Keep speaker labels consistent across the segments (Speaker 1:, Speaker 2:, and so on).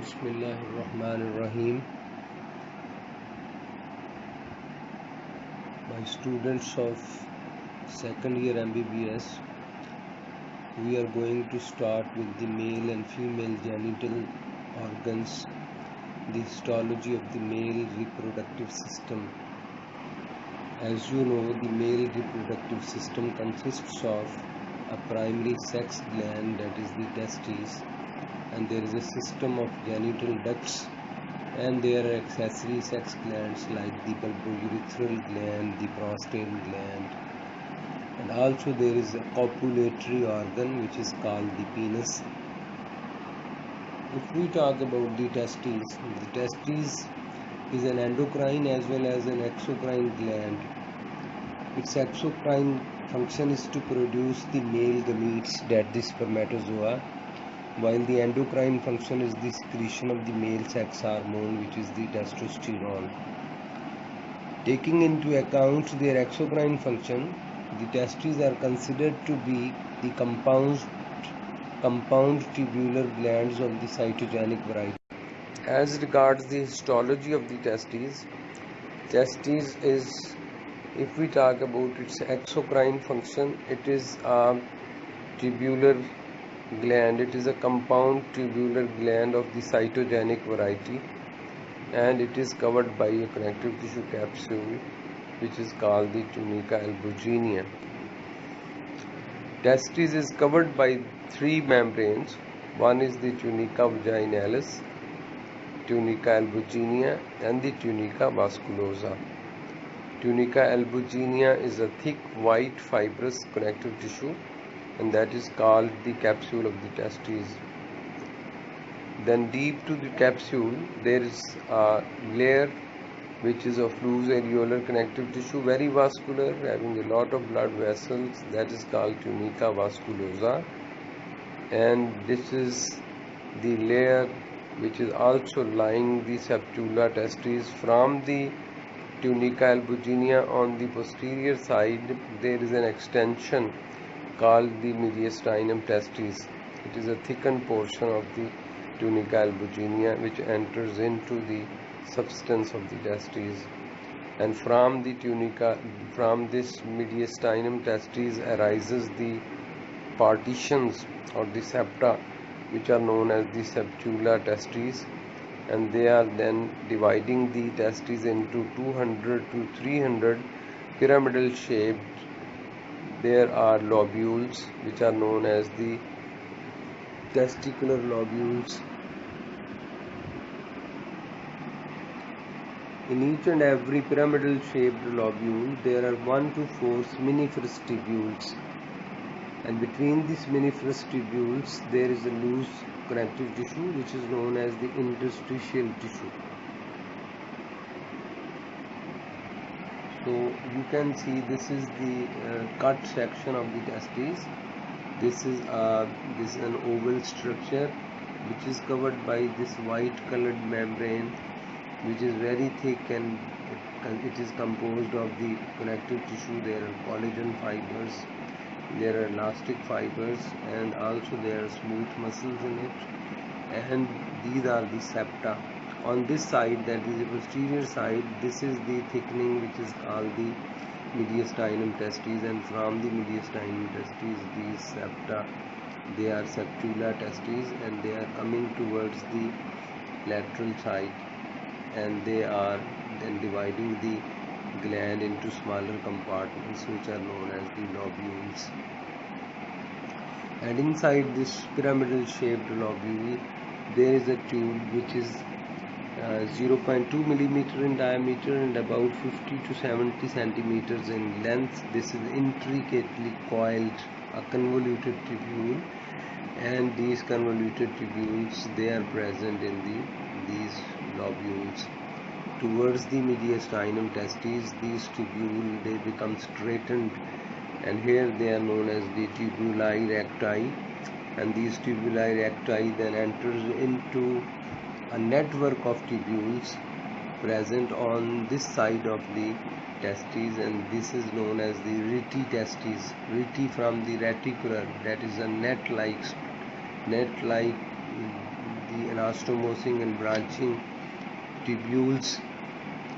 Speaker 1: Bismillahirrahmanirrahim. My students of second year MBBS, we are going to start with the male and female genital organs, the histology of the male reproductive system. As you know, the male reproductive system consists of a primary sex gland, that is the testes, and there is a system of genital ducts, and there are accessory sex glands like the bulbourethral gland, the prostate gland, and also there is a copulatory organ which is called the penis. If we talk about the testes is an endocrine as well as an exocrine gland. Its exocrine function is to produce the male gametes, that the spermatozoa, while the endocrine function is the secretion of the male sex hormone, which is the testosterone. Taking into account their exocrine function, the testes are considered to be the compound tubular glands of the cytogenic variety. As regards the histology of the testes is, if we talk about its exocrine function, it is a tubular gland. It is a compound tubular gland of the cytogenic variety, and it is covered by a connective tissue capsule which is called the tunica albuginea. Testes is covered by three membranes. One is the tunica vaginalis, tunica albuginea, and the tunica vasculosa. Tunica albuginea is a thick white fibrous connective tissue, and that is called the capsule of the testes. Then deep to the capsule there is a layer which is of loose areolar connective tissue, very vascular, having a lot of blood vessels, that is called tunica vasculosa. And this is the layer which is also lying the septula testis. From the tunica albuginea on the posterior side there is an extension called the mediastinum testis. It is a thickened portion of the tunica albuginea which enters into the substance of the testes, and from this mediastinum testis arises the partitions or the septa which are known as the septula testis, and they are then dividing the testes into 200 to 300 pyramidal shaped. There are lobules which are known as the testicular lobules. In each and every pyramidal shaped lobule there are 1 to 4 seminiferous tubules, and between these seminiferous tubules there is a loose connective tissue which is known as the interstitial tissue. So you can see this is the cut section of the testes. This is an oval structure which is covered by this white colored membrane which is very thick, and it is composed of the connective tissue. There are collagen fibers, there are elastic fibers, and also there are smooth muscles in it, and these are the septa. On this side, that is the posterior side, this is the thickening which is called the mediastinum testes, and from the mediastinum testes these septa, they are septula testes, and they are coming towards the lateral side, and they are then dividing the gland into smaller compartments which are known as the lobules. And inside this pyramidal shaped lobule there is a tube which is 0.2 millimeter in diameter and about 50 to 70 centimeters in length. This is intricately coiled, a convoluted tubule, and these convoluted tubules, they are present in these lobules. Towards the mediastinum testes, these tubules, they become straightened, and here they are known as the tubuli recti, and these tubuli recti then enters into a network of tubules present on this side of the testes, and this is known as the rete testes. Rete from the reticular, that is a net-like the anastomosing and branching tubules,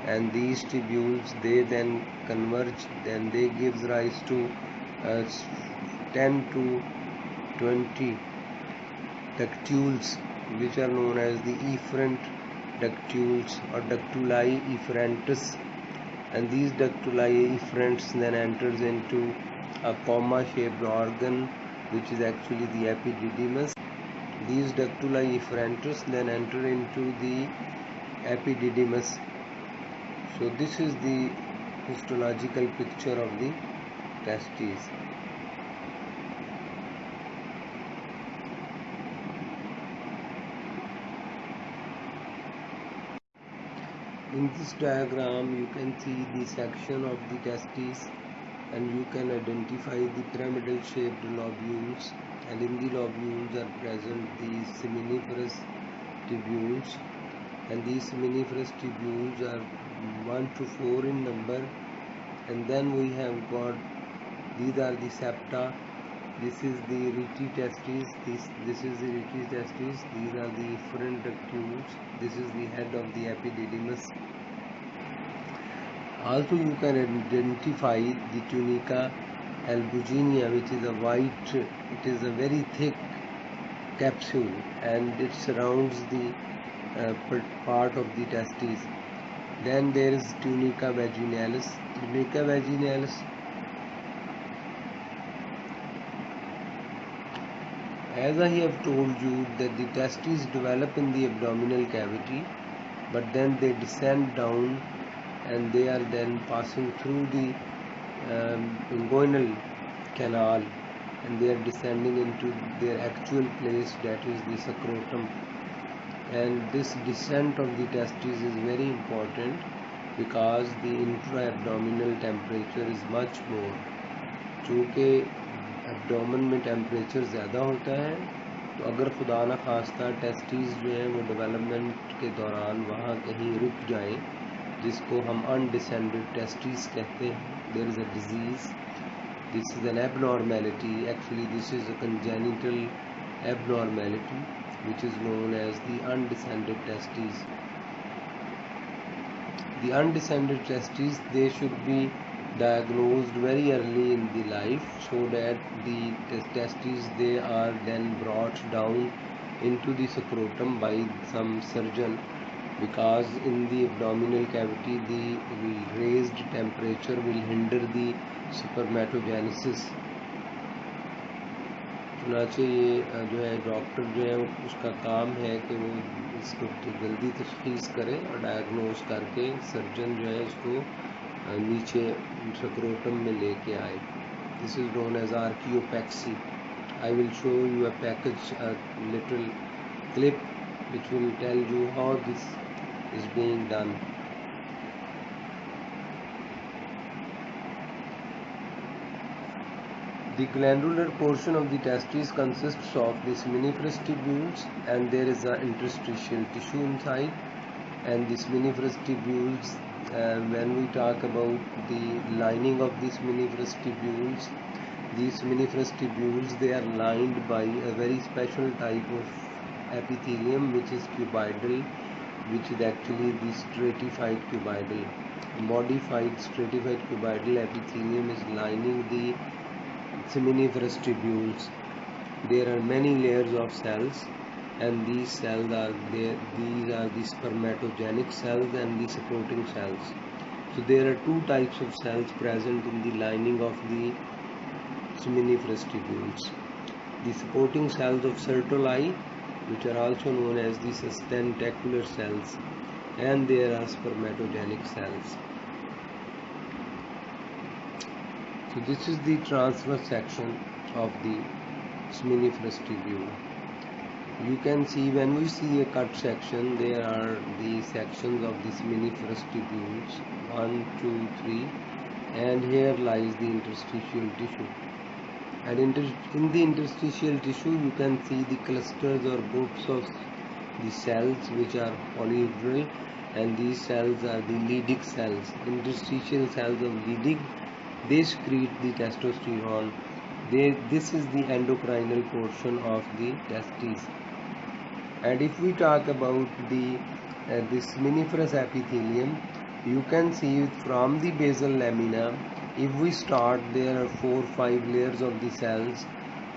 Speaker 1: and these tubules they then converge, then they gives rise to 10 to 20 ductules, which are known as the efferent ductules or ductuli efferentis, and these ductuli efferents then enters into a comma shaped organ, which is actually the epididymis. These ductuli efferentis then enter into the epididymis. So this is the histological picture of the testes. In this diagram you can see the section of the testes, and you can identify the pyramidal shaped lobules, and in the lobules are present the seminiferous tubules, and these seminiferous tubules are 1 to 4 in number. And then we have got, these are the septa. This is the rete testes. This is the rete testes. These are the efferent ductules. This is the head of the epididymis. Also you can identify the tunica albuginea, which is a white, it is a very thick capsule, and it surrounds the part of the testes. Then there is tunica vaginalis. Tunica vaginalis as I have told you that the testes develop in the abdominal cavity, but then they descend down and they are then passing through the inguinal canal, and they are descending into their actual place, that is the scrotum. And this descent of the testes is very important because the intra-abdominal temperature is much more. चूँकि abdomen में temperature ज़्यादा होता है, तो अगर खुदा न खास्ता टेस्टिस जो है वो डेवलपमेंट के दौरान वहाँ कहीं रुक जाए, जिसको हम अनडिसेंडेड टेस्टिस कहते हैं, there is a disease, this is an abnormality, actually this is a congenital abnormality which is known as the undescended testes. The undescended testes, they should be diagnosed very early in the life, so that the testes they are then brought down into the scrotum by some surgeon, because in the abdominal cavity the raised temperature will hinder the spermatogenesis. चुनाचे ये जो है doctor जो है उसका काम है कि वो इसको जल्दी तशखीस करे और डायग्नोज करके सर्जन जो है इसको नीचे स्क्रोटम में लेके आए. This is known as archaeopaxy. I will show you a package, a little clip which will tell you how this is being done. The glandular portion of the testes consists of the seminiferous tubules, and there is an interstitial tissue inside. And the seminiferous tubules, when we talk about the lining of the seminiferous tubules, these seminiferous tubules they are lined by a very special type of epithelium which is cuboidal, which is actually the stratified cuboidal. Modified stratified cuboidal epithelium is lining the seminiferous tubules. There are many layers of cells, and these cells are there. These are the spermatogenic cells and the supporting cells. So there are two types of cells present in the lining of the seminiferous tubules. The supporting cells of Sertoli, which are also known as the sustentacular cells, and there are spermatogenic cells. So this is the transverse section of the seminiferous tubule. You can see when we see a cut section, there are the sections of the seminiferous tubules 1, 2, 3, and here lies the interstitial tissue. And in the interstitial tissue you can see the clusters or groups of the cells which are polyhedral, and these cells are the Leydig cells. Interstitial cells of Leydig, they secrete the testosterone. This is the endocrinal portion of the testes. And if we talk about this seminiferous epithelium, you can see from the basal lamina. If we start, there are 4-5 layers of the cells.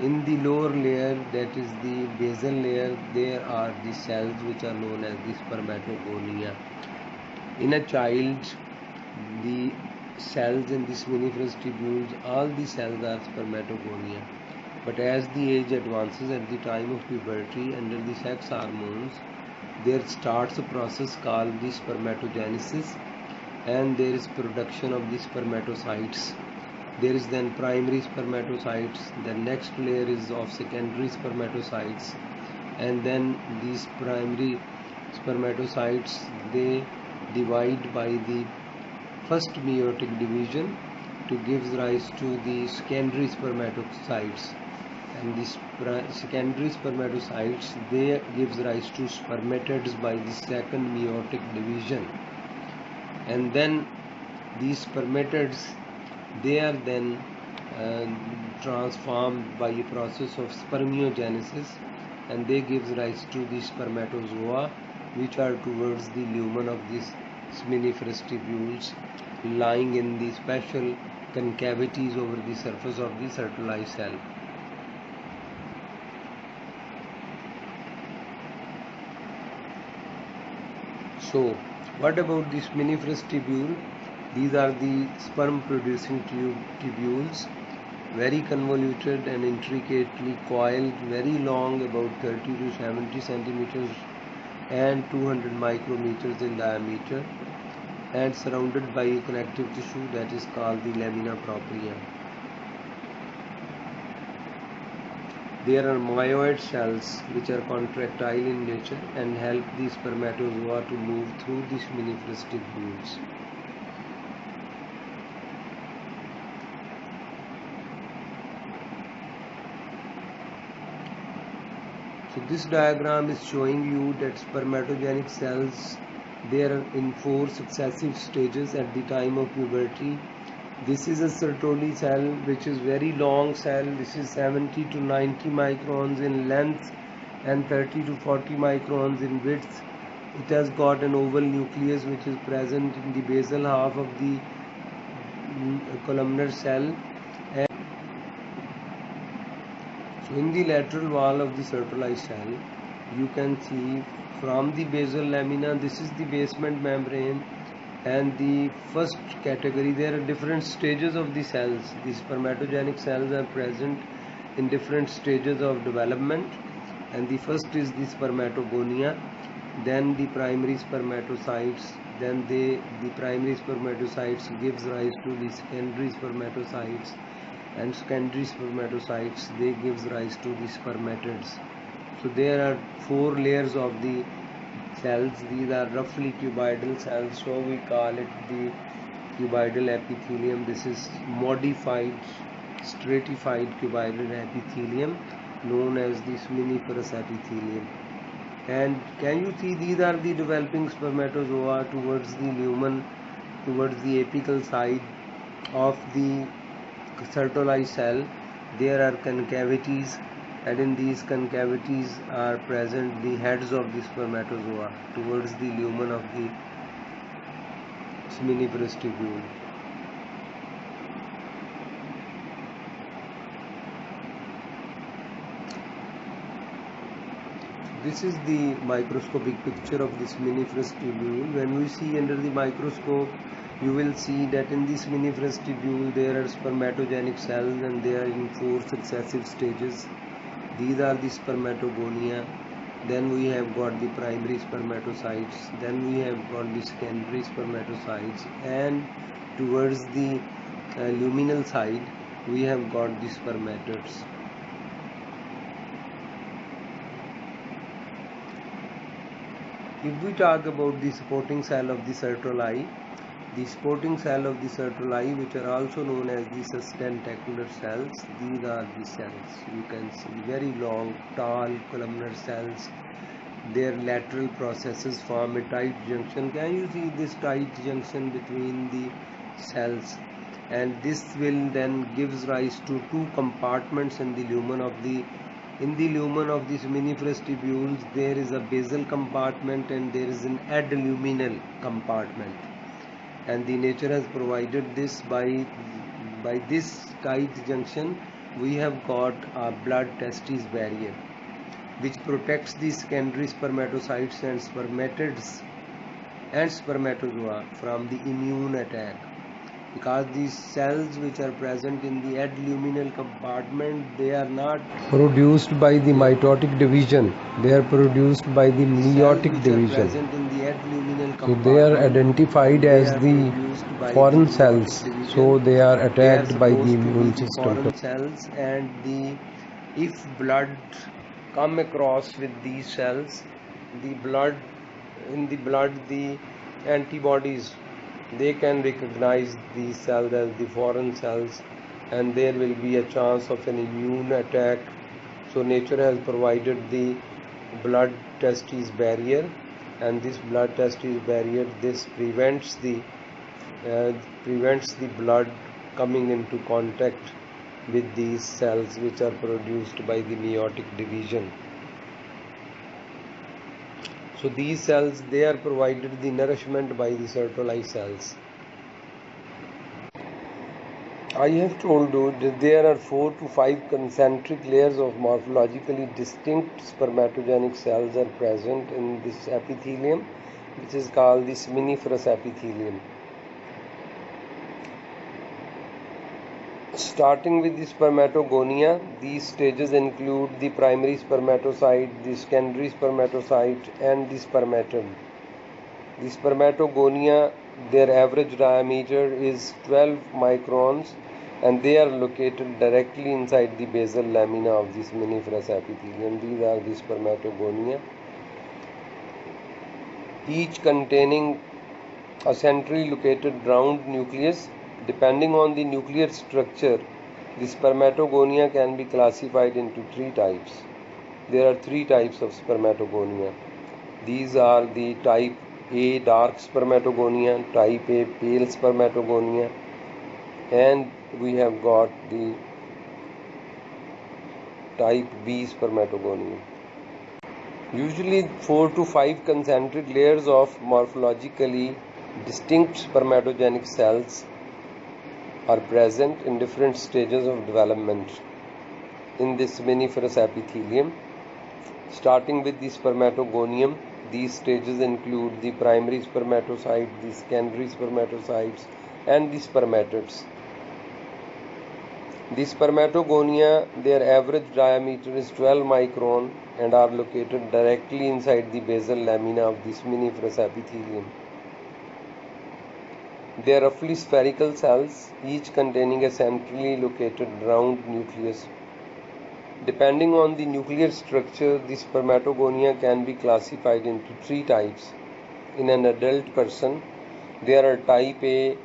Speaker 1: In the lower layer, that is the basal layer, there are the cells which are known as the spermatogonia. In a child, the cells in the seminiferous tubules, all the cells are spermatogonia. But as the age advances, at the time of puberty, under the sex hormones, there starts a process called the spermatogenesis, and there is production of the spermatocytes. There is then primary spermatocytes. The next layer is of secondary spermatocytes, and then these primary spermatocytes, they divide by the first meiotic division to give rise to the secondary spermatocytes, and these secondary spermatocytes, they gives rise to spermatids by the second meiotic division. And then these spermatids, they are then transformed by a process of spermiogenesis, and they gives rise to the spermatozoa, which are towards the lumen of these seminiferous tubules, lying in the special concavities over the surface of the Sertoli cell. So, what about the seminiferous tubule? These are the sperm producing tubules, very convoluted and intricately coiled, very long, about 30 to 70 centimeters and 200 micrometers in diameter, and surrounded by a connective tissue that is called the lamina propria. There are myoid cells which are contractile in nature and help the spermatozoa to move through the seminiferous tubules. So this diagram is showing you that spermatogenic cells, they are in 4 successive stages at the time of puberty. This is a Sertoli cell, which is very long cell. This is 70 to 90 microns in length and 30 to 40 microns in width. It has got an oval nucleus which is present in the basal half of the columnar cell. So in the lateral wall of the Sertoli cell, you can see from the basal lamina, this is the basement membrane, and the first category, there are different stages of the cells. The spermatogenic cells are present in different stages of development, and the first is the spermatogonia, then the primary spermatocytes, then the primary spermatocytes gives rise to the secondary spermatocytes, and secondary spermatocytes, they gives rise to the spermatids. So there are 4 layers of the cells. These are roughly cuboidal cells, so we call it the cuboidal epithelium. This is modified stratified cuboidal epithelium known as the seminiferous epithelium. And can you see, these are the developing spermatozoa towards the lumen, towards the apical side of the Sertoli cell. There are concavities, and in these concavities are present the heads of the spermatozoa towards the lumen of the seminiferous tubule. This is the microscopic picture of the seminiferous tubule. When we see under the microscope, you will see that in the seminiferous tubule there are spermatogenic cells, and they are in 4 successive stages. These are the spermatogonia. Then we have got the primary spermatocytes. Then we have got the secondary spermatocytes, and towards the luminal side we have got the spermatids. If we talk about the supporting cell of the Sertoli, the supporting cell of the Sertoli, which are also known as the sustentacular cells, these are the cells. You can see very long, tall columnar cells. Their lateral processes form a tight junction. Can you see this tight junction between the cells? And this will then gives rise to 2 compartments in the lumen of the In the lumen of these seminiferous tubules, there is a basal compartment and there is an adluminal compartment. And the nature has provided this by this tight junction. We have got a blood testis barrier, which protects the secondary spermatocytes and spermatids and spermatozoa from the immune attack, because these cells which are present in the adluminal compartment, they are not produced by the mitotic division, they are produced by the meiotic division. So they are identified as the foreign cells, so they are attacked by the immune system. Foreign cells, and if blood come across with these cells, the blood the antibodies, they can recognize these cells as the foreign cells, and there will be a chance of an immune attack. So nature has provided the blood testis barrier, and this blood testis barrier, this prevents the blood coming into contact with these cells which are produced by the meiotic division. So these cells, they are provided the nourishment by the Sertoli cells. I have told you that there are 4 to 5 concentric layers of morphologically distinct spermatogenic cells are present in this epithelium, which is called the seminiferous epithelium. Starting with the spermatogonia, these stages include the primary spermatocyte, the secondary spermatocyte, and the spermatum. The spermatogonia, their average diameter is 12 microns, and they are located directly inside the basal lamina of the seminiferous epithelium. These are the spermatogonia, each containing a centrally located round nucleus. Depending on the nuclear structure, the spermatogonia can be classified into 3 types. There are 3 types of spermatogonia. These are the type A dark spermatogonia, type A pale spermatogonia, and we have got the type B spermatogonia. Usually 4 to 5 concentric layers of morphologically distinct spermatogenic cells are present in different stages of development in this seminiferous epithelium. Starting with the spermatogonium, these stages include the primary spermatocyte, the secondary spermatocytes, and the spermatids. The spermatogonia, their average diameter is 12 micron and are located directly inside the basal lamina of the seminiferous epithelium. They are roughly spherical cells, each containing a centrally located round nucleus. Depending on the nuclear structure, the spermatogonia can be classified into 3 types. In an adult person, there are type A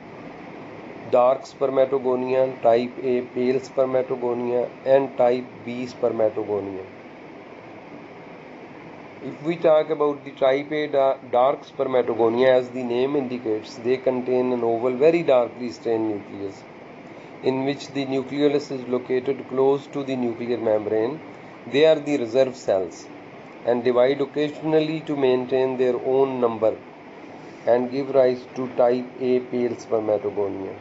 Speaker 1: dark spermatogonia, type A pale spermatogonia, and type B spermatogonia. If we talk about the type A dark spermatogonia, as the name indicates, they contain an oval, very darkly stained nucleus, in which the nucleolus is located close to the nuclear membrane. They are the reserve cells and divide occasionally to maintain their own number and give rise to type A pale spermatogonia.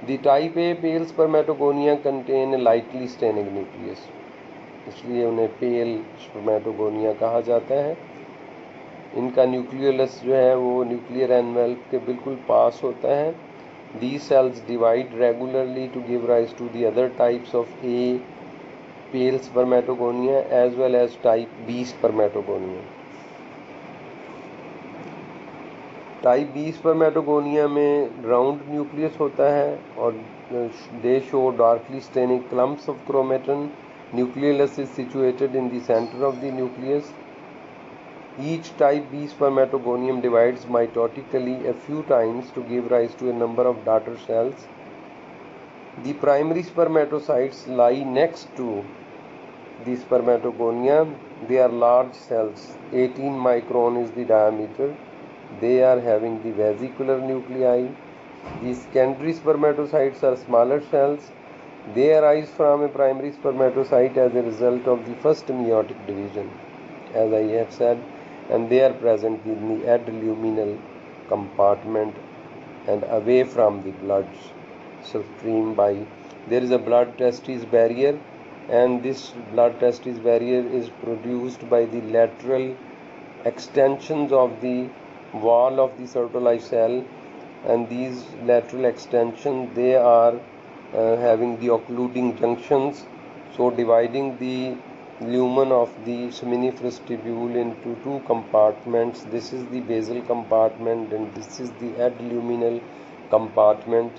Speaker 1: The type A pale spermatogonia contain a lightly staining nucleus, इसलिए उन्हें पेल spermatogonia कहा जाता है. इनका nucleolus जो है वो nuclear envelop के बिल्कुल पास होता है. These cells divide regularly to give rise to the other types of A pale spermatogonia as well as type B spermatogonia. Type B spermatogonia में राउंड न्यूक्लियस होता है और they show darkly staining clumps of chromatin. Nucleolus is situated in the center of the nucleus. Each type B spermatogonium divides mitotically a few times to give rise to a number of daughter cells. The primary spermatocytes lie next to the spermatogonia. They are large cells. 18 micron is the diameter. They are having the vesicular nuclei. The secondary spermatocytes are smaller cells. They arise from a primary spermatocyte as a result of the first meiotic division, as I have said, and they are present in the adluminal compartment and away from the blood stream by there is a blood testis barrier, and this blood testis barrier is produced by the lateral extensions of the wall of the Sertoli cell, and these lateral extensions, they are having the occluding junctions, so dividing the lumen of the seminiferous tubule into two compartments. This is the basal compartment and this is the adluminal compartment.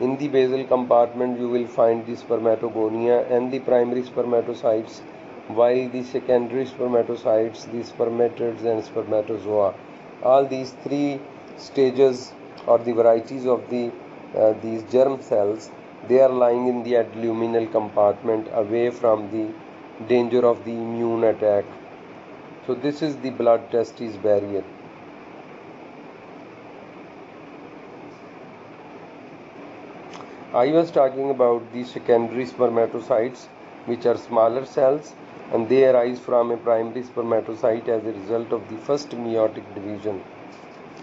Speaker 1: In the basal compartment you will find the spermatogonia and the primary spermatocytes, while the secondary spermatocytes, the spermatids and spermatozoa, all these three stages or the varieties of these germ cells, they are lying in the adluminal compartment away from the danger of the immune attack. So this is the blood testis barrier. I was talking about the secondary spermatocytes, which are smaller cells, and they arise from a primary spermatocyte as a result of the first meiotic division.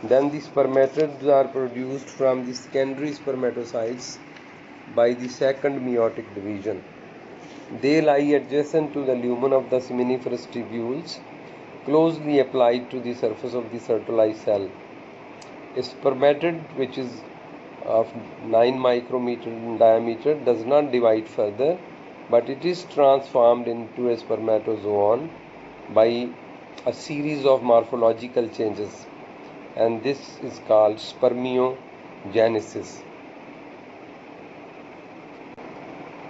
Speaker 1: Then the spermatids are produced from the secondary spermatocytes by the second meiotic division. They lie adjacent to the lumen of the seminiferous tubules, closely applied to the surface of the Sertoli cell. A spermatid, which is of 9 micrometer in diameter, does not divide further, but it is transformed into a spermatozoon by a series of morphological changes, and this is called spermiogenesis.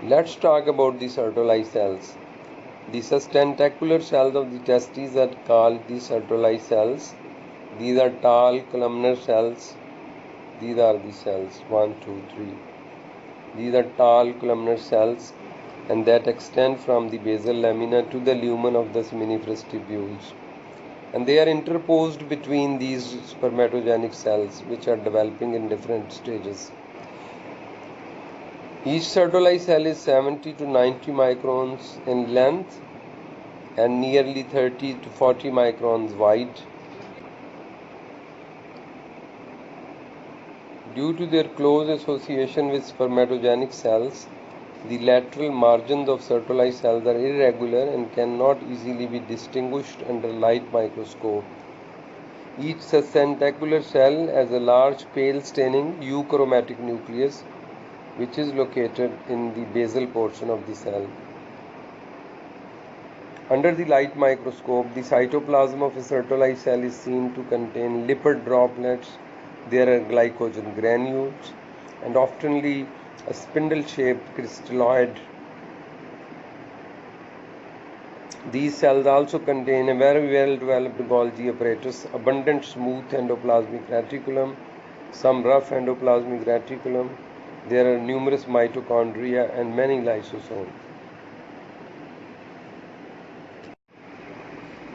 Speaker 1: Let's talk about the Sertoli cells. The sustentacular cells of the testes are called the Sertoli cells. These are tall columnar cells. These are the cells 1, 2, 3. These are tall columnar cells, and that extend from the basal lamina to the lumen of the seminiferous tubules. And they are interposed between these spermatogenic cells, which are developing in different stages. Each Sertoli cell is 70 to 90 microns in length and nearly 30 to 40 microns wide. Due to their close association with spermatogenic cells, the lateral margins of Sertoli cells are irregular and cannot easily be distinguished under light microscope. Each sustentacular cell has a large pale staining euchromatic nucleus, which is located in the basal portion of the cell. Under the light microscope, the cytoplasm of a Sertoli cell is seen to contain lipid droplets. There are glycogen granules and oftenly a spindle-shaped crystalloid. These cells also contain a very well-developed Golgi apparatus, abundant smooth endoplasmic reticulum, some rough endoplasmic reticulum. There are numerous mitochondria and many lysosomes.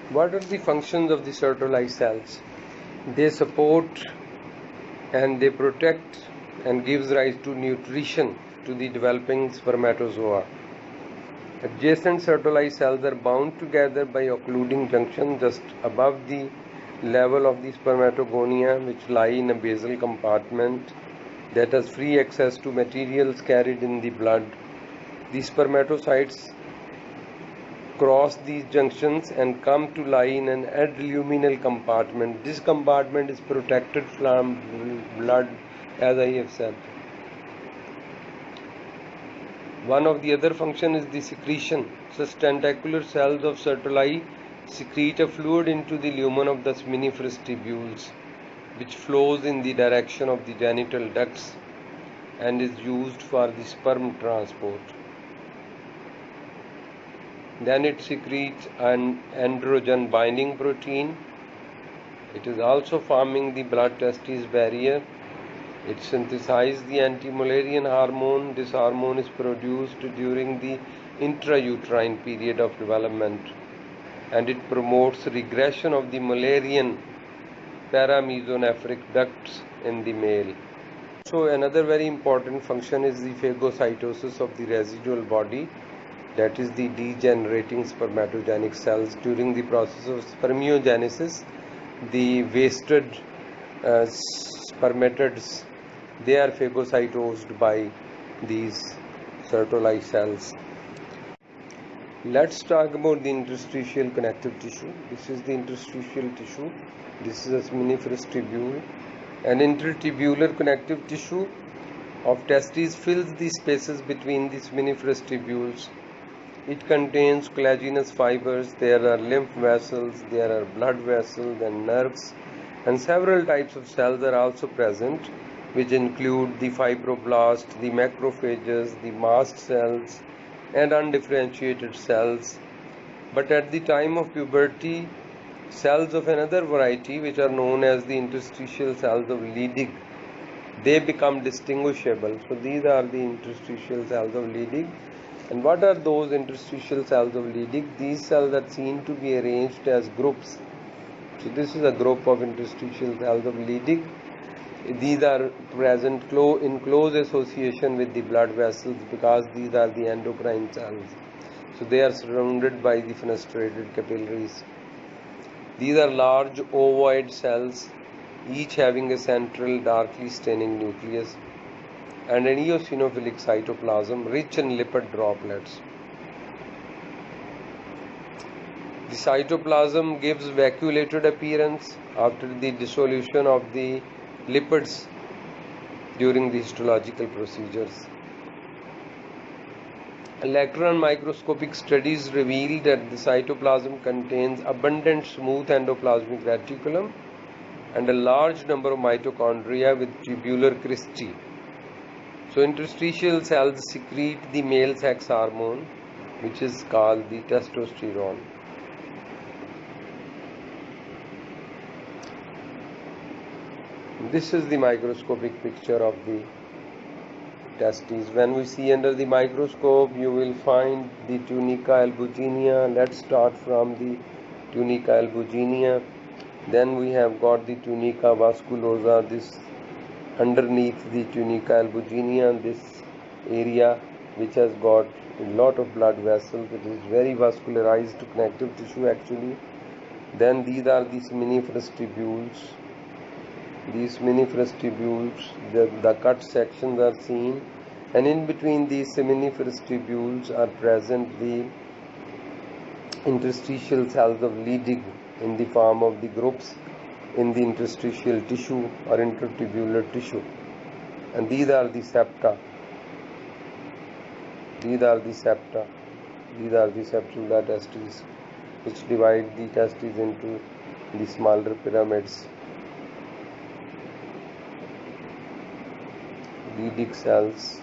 Speaker 1: What are the functions of the Sertoli cells? They support and they protect and gives rise to nutrition to the developing spermatozoa. Adjacent Sertoli cells are bound together by occluding junction just above the level of the spermatogonia, which lie in a basal compartment that has free access to materials carried in the blood. The spermatocytes cross these junctions and come to lie in an adluminal compartment. This compartment is protected from blood, as I have said. One of the other functions is the secretion. Sustentacular cells of Sertoli secrete a fluid into the lumen of the seminiferous tubules, which flows in the direction of the genital ducts and is used for the sperm transport. Then it secretes an androgen binding protein. It is also forming the blood testis barrier. It synthesizes the anti-Mullerian hormone. This hormone is produced during the intrauterine period of development, and it promotes regression of the Mullerian paramesonephric ducts in the male. So another very important function is the phagocytosis of the residual body, that is the degenerating spermatogenic cells. During the process of spermiogenesis, the wasted spermatids, they are phagocytosed by these Sertoli cells. Let's talk about the interstitial connective tissue. This is the interstitial tissue. This is a seminiferous tubule. An intertubular connective tissue of testes fills the spaces between the seminiferous tubules. It contains collagenous fibers. There are lymph vessels, there are blood vessels and nerves, and several types of cells are also present, which include the fibroblast, the macrophages, the mast cells, and undifferentiated cells. But at the time of puberty, cells of another variety, which are known as the interstitial cells of Leydig, they become distinguishable. So these are the interstitial cells of Leydig. And what are those interstitial cells of Leydig? These cells are seen to be arranged as groups. So this is a group of interstitial cells of Leydig. These are present in close association with the blood vessels because these are the endocrine cells. So they are surrounded by the fenestrated capillaries. These are large ovoid cells, each having a central darkly staining nucleus and an eosinophilic cytoplasm rich in lipid droplets. The cytoplasm gives vacuolated appearance after the dissolution of the lipids during the histological procedures. Electron microscopic studies reveal that the cytoplasm contains abundant smooth endoplasmic reticulum and a large number of mitochondria with tubular cristae. So interstitial cells secrete the male sex hormone, which is called the testosterone. This is the microscopic picture of the testes. When we see under the microscope, you will find the tunica albuginea. Let's start from the tunica albuginea. Then we have got the tunica vasculosa. This underneath the tunica albuginea, this area which has got a lot of blood vessels. It is very vascularized connective tissue actually. Then these are the seminiferous tubules. These seminiferous tubules, the cut sections are seen, and in between these seminiferous tubules are present the interstitial cells of Leydig in the form of the groups in the interstitial tissue or intertubular tissue. And these are the septa. These are the septa. These are the septular testes, which divide the testes into the smaller pyramids. Leydig cells,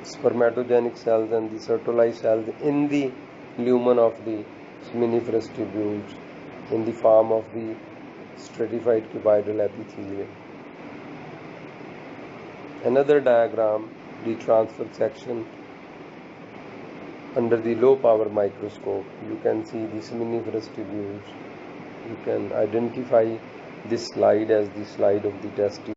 Speaker 1: spermatogenic cells, and the Sertoli cells in the lumen of the seminiferous tubules in the form of the stratified cuboidal epithelium. Another diagram, the transfer section under the low power microscope. You can see the seminiferous tubules. You can identify this slide as the slide of the testes.